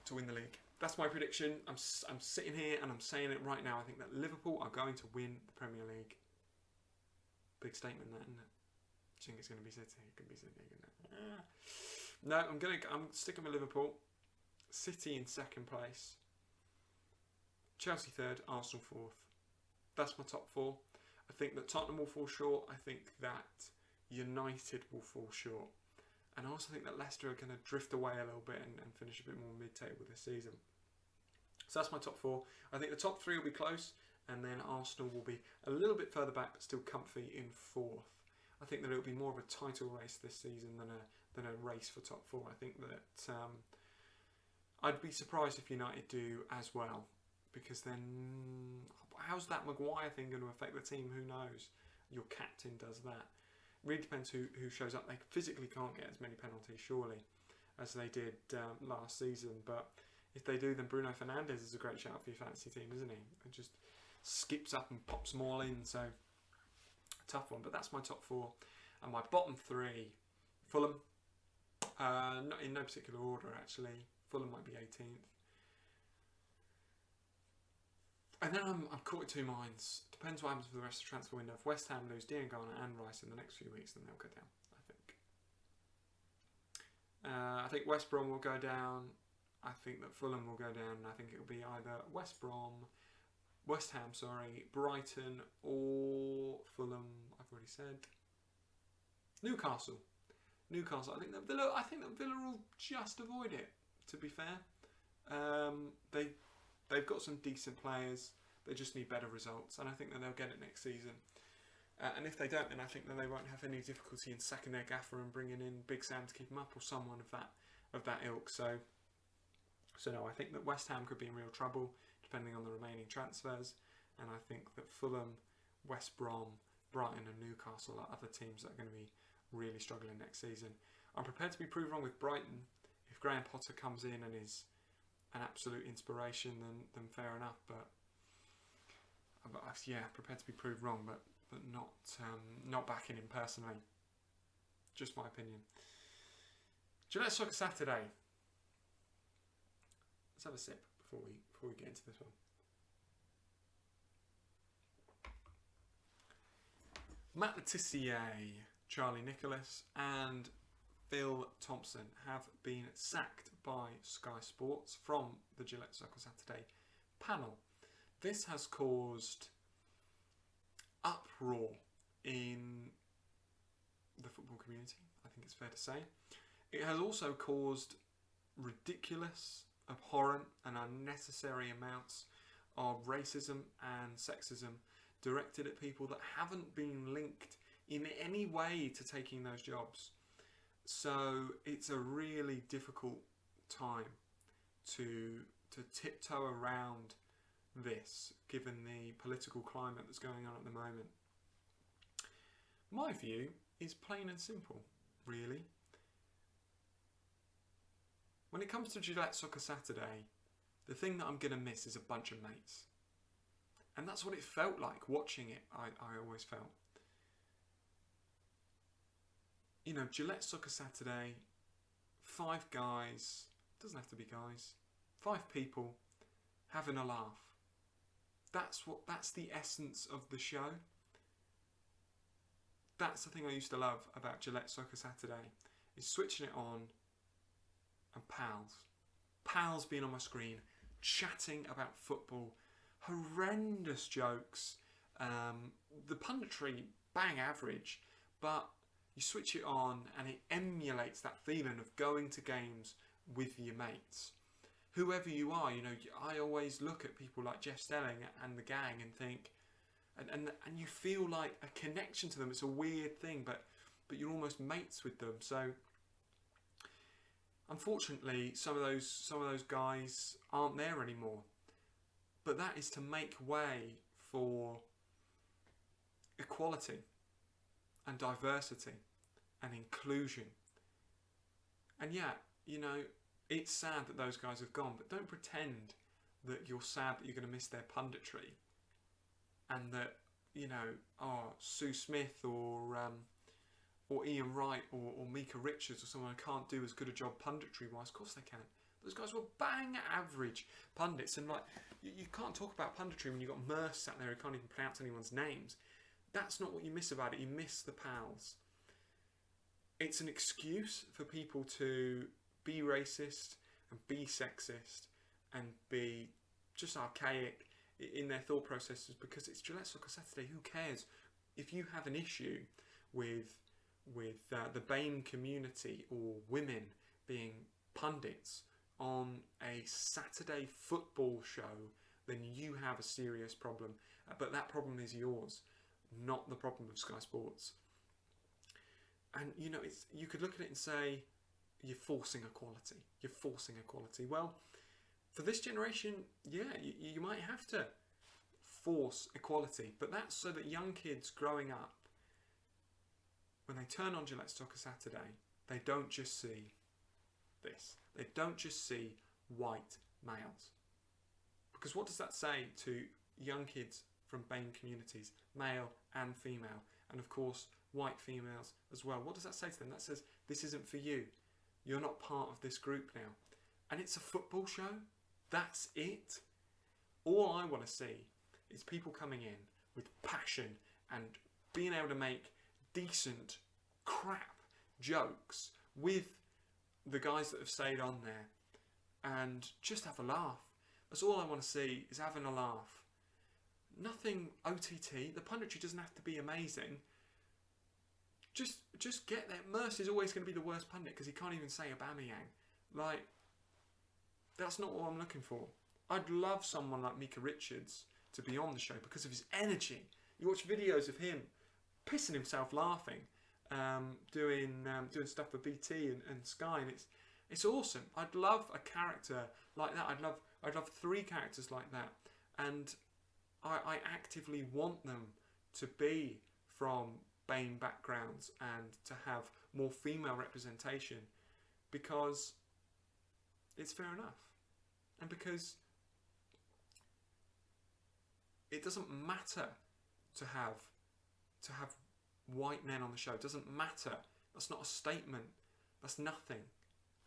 Speaker 1: to win the league. That's my prediction. I'm sitting here and I'm saying it right now. I think that Liverpool are going to win the Premier League. Big statement, that, isn't it? I think it's going to be City. It could be City. No, I'm sticking with Liverpool. City in second place. Chelsea third. Arsenal fourth. That's my top 4. I think that Tottenham will fall short. I think that United will fall short. And I also think that Leicester are going to drift away a little bit and finish a bit more mid-table this season. So that's my top 4. I think the top 3 will be close, and then Arsenal will be a little bit further back but still comfy in 4th. I think that it'll be more of a title race this season than a race for top 4. I think that I'd be surprised if United do as well, because then how's that Maguire thing going to affect the team? Who knows? Your captain does that. Really depends who shows up. They physically can't get as many penalties, surely, as they did last season. But if they do, then Bruno Fernandes is a great shout for your fantasy team, isn't he? It just skips up and pops them all in. So, tough one. But that's my top 4. And my bottom 3, Fulham. Not in no particular order, actually. Fulham might be 18th. And then I'm caught in 2 minds. Depends what happens for the rest of the transfer window. If West Ham lose Diangana and Rice in the next few weeks, then they'll go down, I think. I think West Brom will go down. I think that Fulham will go down. And I think it'll be either West Ham, Brighton, or Fulham. I've already said. Newcastle. I think that Villa will just avoid it, to be fair. They've got some decent players. They just need better results, and I think that they'll get it next season. And if they don't, then I think that they won't have any difficulty in sacking their gaffer and bringing in Big Sam to keep him up, or someone of that ilk. So no, I think that West Ham could be in real trouble depending on the remaining transfers, and I think that Fulham, West Brom, Brighton, and Newcastle are other teams that are going to be really struggling next season. I'm prepared to be proved wrong with Brighton. If Graham Potter comes in and is an absolute inspiration, then fair enough. But yeah, prepared to be proved wrong. But not backing him personally. Just my opinion. Gillette Soccer Saturday. Let's have a sip before we get into this one. Matt Letizia, Charlie Nicholas and Phil Thompson have been sacked by Sky Sports from the Gillette Soccer Saturday panel. This has caused uproar in the football community, I think it's fair to say. It has also caused ridiculous, abhorrent and unnecessary amounts of racism and sexism directed at people that haven't been linked in any way to taking those jobs. So it's a really difficult time to tiptoe around this, given the political climate that's going on at the moment. My view is plain and simple, really. When it comes to Gillette Soccer Saturday, the thing that I'm going to miss is a bunch of mates. And that's what it felt like watching it, I always felt. You know, Gillette Soccer Saturday, 5 guys, doesn't have to be guys, 5 people having a laugh. That's the essence of the show. That's the thing I used to love about Gillette Soccer Saturday, is switching it on and pals being on my screen, chatting about football, horrendous jokes, the punditry bang average, but you switch it on and it emulates that feeling of going to games with your mates. Whoever you are, you know, I always look at people like Jeff Stelling and the gang and think, and you feel like a connection to them. It's a weird thing, but you're almost mates with them. So unfortunately, some of those guys aren't there anymore. But that is to make way for equality and diversity and inclusion. And yeah, you know, it's sad that those guys have gone, but don't pretend that you're sad that you're going to miss their punditry and that, you know, Sue Smith or Ian Wright or Mika Richards or someone who can't do as good a job punditry-wise. Of course they can. Those guys were bang average pundits, and like you can't talk about punditry when you've got Merce sat there who can't even pronounce anyone's names. That's not what you miss about it. You miss the pals. It's an excuse for people to be racist and be sexist and be just archaic in their thought processes, because it's Gillette Soccer Saturday. Who cares? If you have an issue with the BAME community or women being pundits on a Saturday football show, then you have a serious problem. But that problem is yours, not the problem of Sky Sports. And you know, you could look at it and say, you're forcing equality. You're forcing equality. Well, for this generation, yeah, you might have to force equality, but that's so that young kids growing up, when they turn on Gillette Soccer Saturday, they don't just see this. They don't just see white males. Because what does that say to young kids from BAME communities, male and female, and of course white females as well? What does that say to them? That says, this isn't for you. You're not part of this group now. And it's a football show. That's it. All I want to see is people coming in with passion and being able to make decent crap jokes with the guys that have stayed on there and just have a laugh. That's all I want to see, is having a laugh. Nothing OTT. The punditry doesn't have to be amazing. Just get there. Merce is always going to be the worst pundit because he can't even say Aubameyang. Like, that's not what I'm looking for. I'd love someone like Mika Richards to be on the show because of his energy. You watch videos of him pissing himself laughing, doing stuff for BT and Sky, and it's awesome. I'd love a character like that. I'd love 3 characters like that, and I actively want them to be from BAME backgrounds and to have more female representation, because it's fair enough, and because it doesn't matter to have to have white men on the show. It doesn't matter. That's not a statement. That's nothing.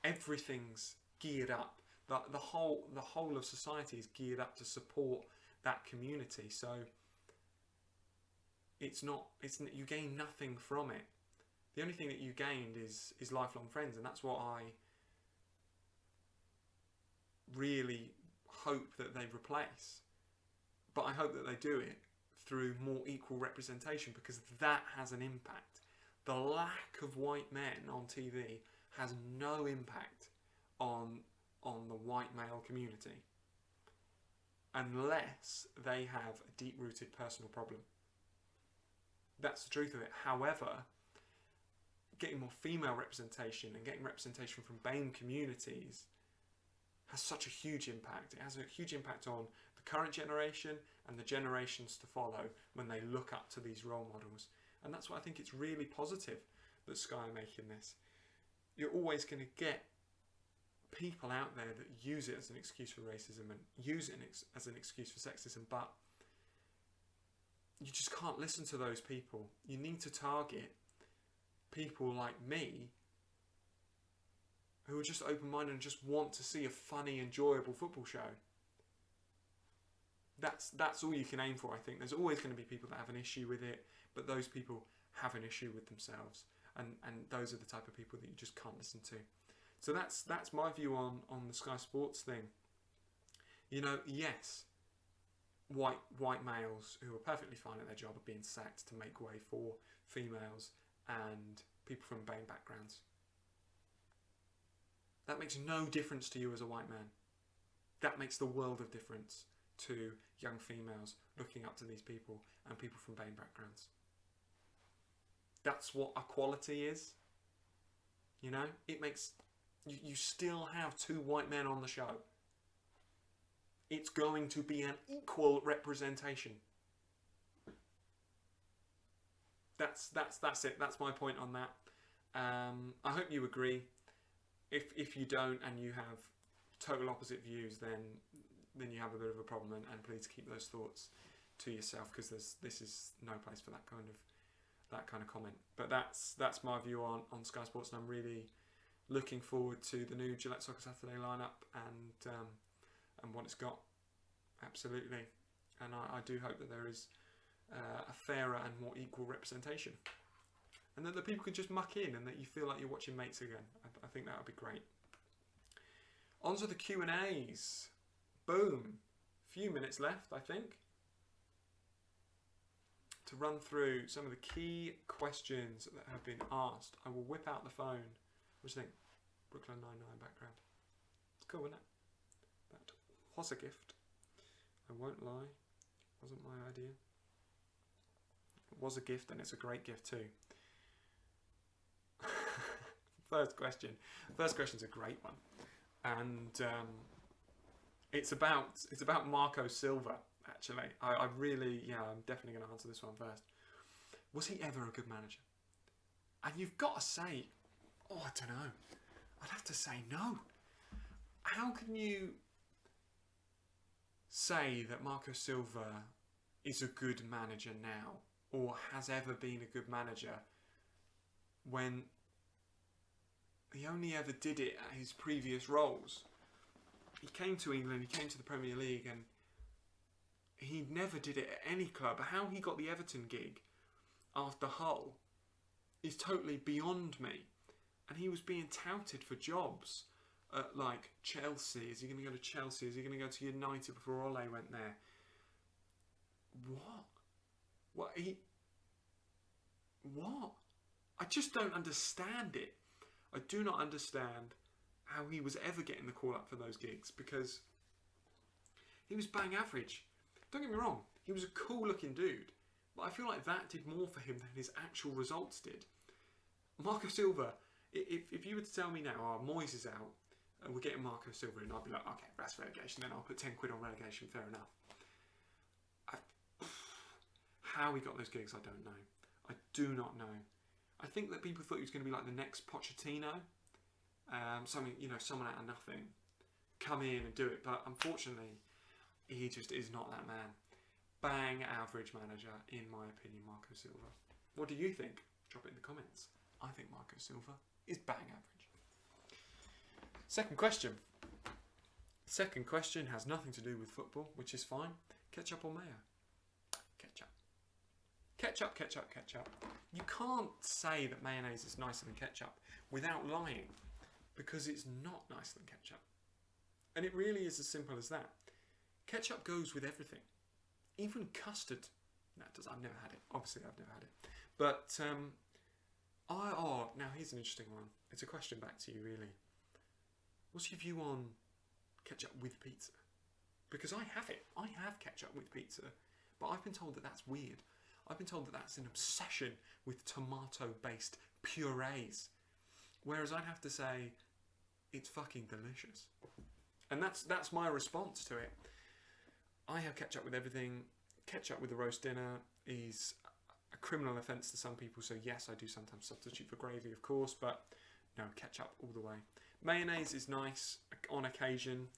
Speaker 1: Everything's geared up. The whole of society is geared up to support that community. So you gain nothing from it. The only thing that you gained is lifelong friends, and that's what I really hope that they replace. But I hope that they do it through more equal representation, because that has an impact. The lack of white men on TV has no impact on the white male community unless they have a deep-rooted personal problem. That's the truth of it. However, getting more female representation and getting representation from BAME communities has such a huge impact. It has a huge impact on the current generation and the generations to follow when they look up to these role models. And that's why I think it's really positive that Sky are making this. You're always going to get people out there that use it as an excuse for racism and use it as an excuse for sexism, but you just can't listen to those people. You need to target people like me who are just open-minded and just want to see a funny, enjoyable football show. That's all you can aim for, I think. There's always going to be people that have an issue with it, but those people have an issue with themselves, and those are the type of people that you just can't listen to. So that's my view on the Sky Sports thing. You know, yes, white males who are perfectly fine at their job are being sacked to make way for females and people from BAME backgrounds. That makes no difference to you as a white man. That makes the world of difference to young females looking up to these people and people from BAME backgrounds. That's what equality is. You know, it makes... You still have two white men on the show. It's going to be an equal representation. That's it. That's my point on that. I hope you agree. If you don't and you have total opposite views, then you have a bit of a problem, and please keep those thoughts to yourself, because this is no place for that kind of comment. But that's my view on Sky Sports, and I'm really looking forward to the new Gillette Soccer Saturday lineup and what it's got. Absolutely, and I do hope that there is a fairer and more equal representation, and that the people can just muck in, and that you feel like you're watching mates again. I think that would be great. On to the Q&As. Boom. Few minutes left, I think, to run through some of the key questions that have been asked. I will whip out the phone. What do you think? Brooklyn Nine-Nine background. It's cool, isn't it? That was a gift. I won't lie. It wasn't my idea. It was a gift, and it's a great gift too. First question. First question's a great one, and it's about Marco Silva. Actually, I really, I'm definitely going to answer this one first. Was he ever a good manager? And you've got to say, I don't know. I'd have to say no. How can you say that Marco Silva is a good manager now, or has ever been a good manager, when he only ever did it at his previous roles? He came to England, he came to the Premier League, and he never did it at any club. How he got the Everton gig after Hull is totally beyond me. And he was being touted for jobs at, like, Chelsea. Is he going to go to Chelsea? Is he going to go to United before Ole went there? What? I just don't understand it. I do not understand how he was ever getting the call up for those gigs, because he was bang average. Don't get me wrong, he was a cool looking dude, but I feel like that did more for him than his actual results did. Marco Silva, if you were to tell me now, Moyes is out, we're getting Marco Silva in, I'd be like, okay, that's relegation, then I'll put 10 quid on relegation, fair enough. How he got those gigs, I don't know. I do not know. I think that people thought he was going to be like the next Pochettino, someone out of nothing, come in and do it, but unfortunately, he just is not that man. bang average manager, in my opinion, Marco Silva. What do you think? Drop it in the comments. I think Marco Silva is bang average. Second question. Second question has nothing to do with football, which is fine. Ketchup or mayo? Ketchup. Ketchup, ketchup, ketchup. You can't say that mayonnaise is nicer than ketchup without lying, because it's not nicer than ketchup. And it really is as simple as that. Ketchup goes with everything. Even custard. No, it does. I've never had it. Obviously, I've never had it. But, now here's an interesting one. It's a question back to you, really. What's your view on ketchup with pizza? Because I have it. I have ketchup with pizza. But I've been told that that's weird. I've been told that that's an obsession with tomato-based purees. Whereas I'd have to say, it's fucking delicious. And that's my response to it. I have ketchup with everything. Ketchup with a roast dinner is a criminal offence to some people, so yes, I do sometimes substitute for gravy, of course, but no, ketchup all the way. Mayonnaise is nice on occasion,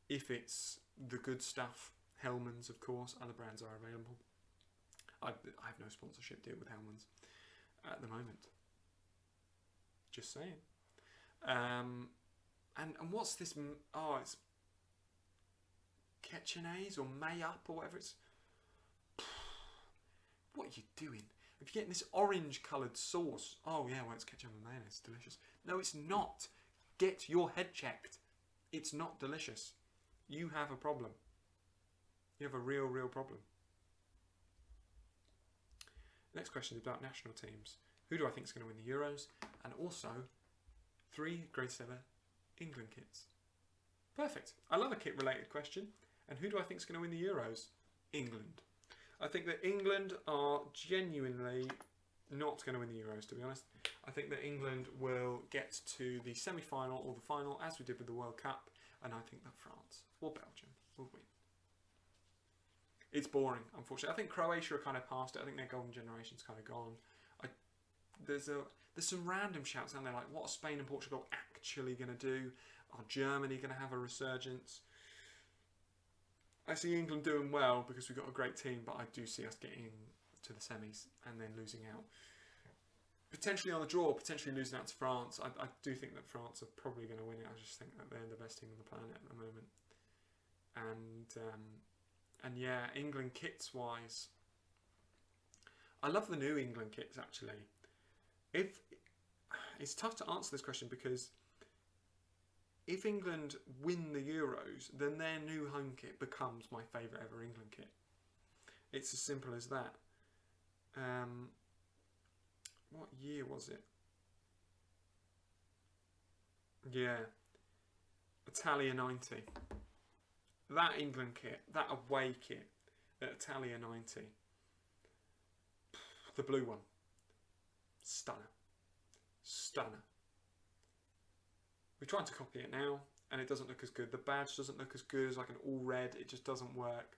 Speaker 1: if it's the good stuff. Hellmann's, of course, other brands are available. I have no sponsorship deal with Hellmann's at the moment. Just saying. And what's this? Oh, it's Ketchunaise or May-up or whatever it's... What are you doing? If you're getting this orange coloured sauce, oh yeah, well it's ketchup and mayonnaise, it's delicious. No, it's not. Get your head checked. It's not delicious. You have a problem. You have a real, real problem. Next question is about national teams. Who do I think is going to win the Euros? And also, 3 greatest ever England kits. Perfect. I love a kit related question. And who do I think is going to win the Euros? England. I think that England are genuinely not going to win the Euros, to be honest. I think that England will get to the semi-final or the final, as we did with the World Cup, and I think that France or Belgium will win. It's boring, unfortunately. I think Croatia are kind of past it. I think their golden generation's kind of gone. There's some random shouts down there like, what are Spain and Portugal actually going to do? Are Germany going to have a resurgence? I see England doing well because we've got a great team, but I do see us getting to the semis and then losing out. Potentially on the draw, potentially losing out to France. I do think that France are probably going to win it. I just think that they're the best team on the planet at the moment. And yeah, England kits wise, I love the new England kits actually. It's tough to answer this question because if England win the Euros, then their new home kit becomes my favourite ever England kit. It's as simple as that. What year was it? Yeah. Italia 90. That England kit, that away kit at Italia 90. The blue one. Stunner. Stunner. We're trying to copy it now, and it doesn't look as good. The badge doesn't look as good as like an all red. It just doesn't work.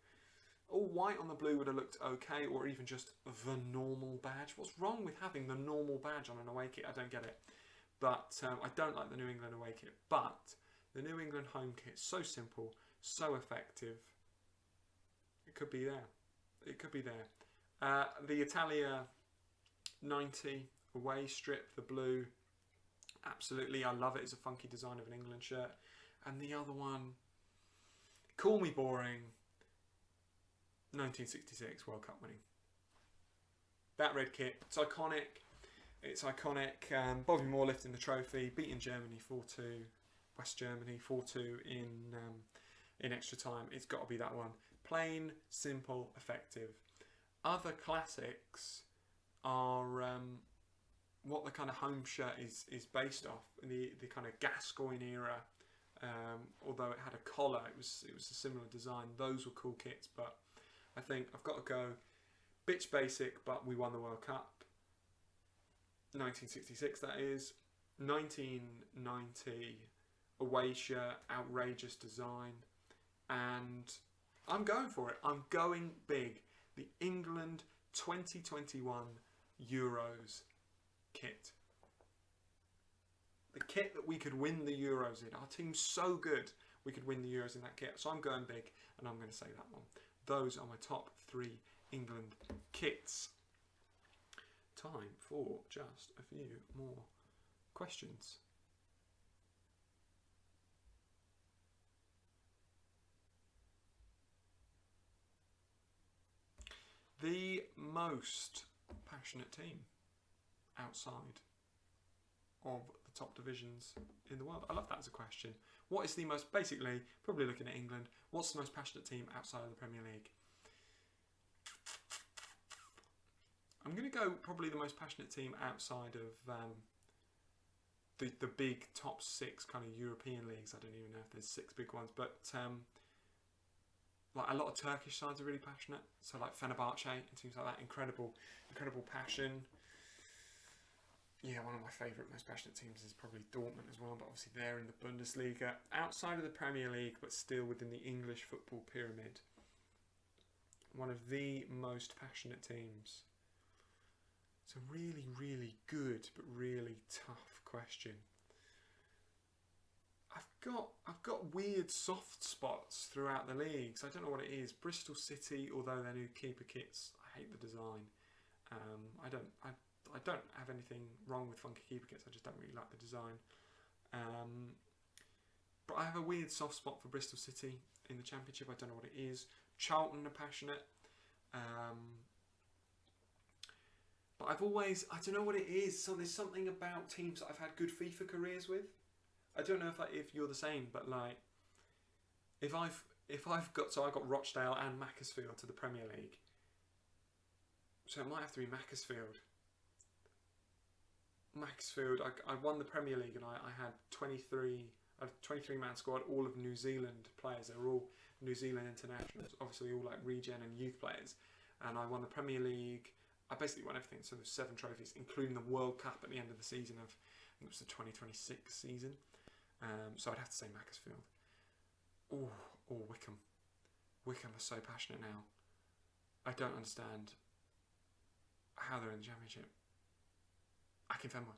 Speaker 1: All white on the blue would have looked okay, or even just the normal badge. What's wrong with having the normal badge on an away kit? I don't get it. But I don't like the New England away kit. But the New England home kit is so simple, so effective. It could be there. It could be there. The Italia 90 away strip, the blue. Absolutely, I love it. It's a funky design of an England shirt. And the other one, call me boring, 1966 World Cup winning. That red kit, it's iconic. It's iconic. Bobby Moore lifting the trophy, beating Germany 4-2, West Germany 4-2 in extra time. It's got to be that one. Plain, simple, effective. Other classics are what the kind of home shirt is based off, the kind of Gascoigne era. Although it had a collar, it was a similar design. Those were cool kits, but I think I've got to go bitch basic, but we won the World Cup. 1966, that is. 1990 away shirt, outrageous design, and I'm going for it. I'm going big. The England 2021 Euros kit. The kit that we could win the Euros in. Our team's so good we could win the Euros in that kit. So I'm going big, and I'm going to say that one. those are my top 3 England kits. Time for just a few more questions. The most passionate team outside of the top divisions in the world. I love that as a question. What is the most, basically, probably looking at England, what's the most passionate team outside of the Premier League? I'm going to go probably the most passionate team outside of the big top 6 kind of European leagues. I don't even know if there's 6 big ones, but like a lot of Turkish sides are really passionate. So like Fenerbahce and teams like that, incredible passion. Yeah, one of my favourite, most passionate teams is probably Dortmund as well, but obviously they're in the Bundesliga, outside of the Premier League, but still within the English football pyramid. One of the most passionate teams. It's a really, really good, but really tough question. I've got weird soft spots throughout the leagues. I don't know what it is. Bristol City, although their new keeper kits, I hate the design. I don't have anything wrong with funky keeper kits. I just don't really like the design. But I have a weird soft spot for Bristol City in the Championship. I don't know what it is. Charlton are passionate. But I don't know what it is. So there's something about teams that I've had good FIFA careers with. I don't know if you're the same, but like if I've got, so I got Rochdale and Macclesfield to the Premier League, so it might have to be Macclesfield. I won the Premier League and I had 23-man squad, all of New Zealand players. They were all New Zealand internationals, obviously all like regen and youth players, and I won the Premier League. I basically won everything, so there's 7 trophies, including the World Cup at the end of the season of, I think it was the 2026 season. So I'd have to say Macclesfield. Or Wickham. Wickham are so passionate now. I don't understand how they're in the Championship. Akinfenwa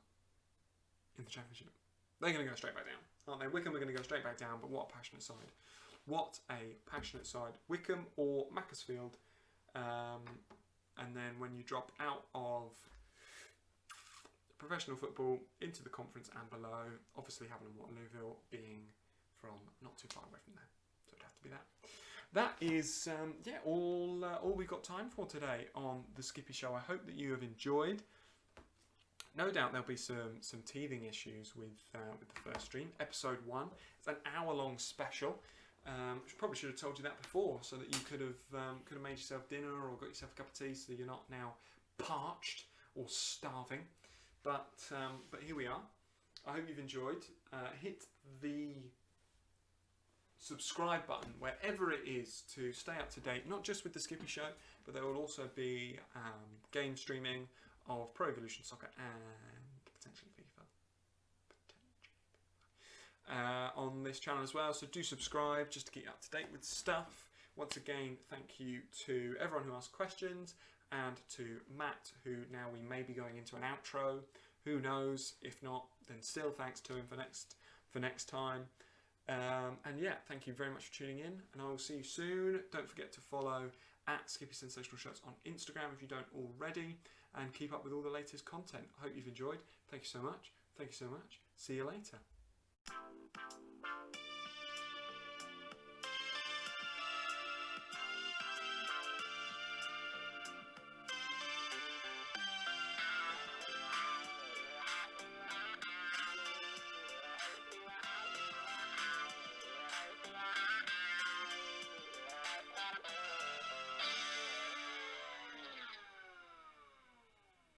Speaker 1: in the Championship. They're going to go straight back down, aren't they? Wickham are going to go straight back down, but what a passionate side. What a passionate side. Wickham or Macclesfield. And then when you drop out of professional football into the conference and below, obviously Havant and Waterlooville being from not too far away from there, so it'd have to be that. That is all we've got time for today on the Skippy Show. I hope that you have enjoyed. No doubt there'll be some teething issues with the first stream. Episode 1, it's an hour-long special. Probably should have told you that before, so that you could have made yourself dinner or got yourself a cup of tea, so you're not now parched or starving. But here we are. I hope you've enjoyed. Hit the subscribe button wherever it is to stay up to date, not just with the Skippy Show, but there will also be game streaming of Pro Evolution Soccer and potentially FIFA. On this channel as well, so do subscribe just to keep up to date with stuff. Once again, thank you to everyone who asked questions, and to Matt, who now we may be going into an outro. Who knows? If not, then still thanks to him for next time. And yeah, thank you very much for tuning in, and I will see you soon. Don't forget to follow at Skippy Sensational Shirts on Instagram if you don't already, and keep up with all the latest content. I hope you've enjoyed. Thank you so much. Thank you so much. See you later.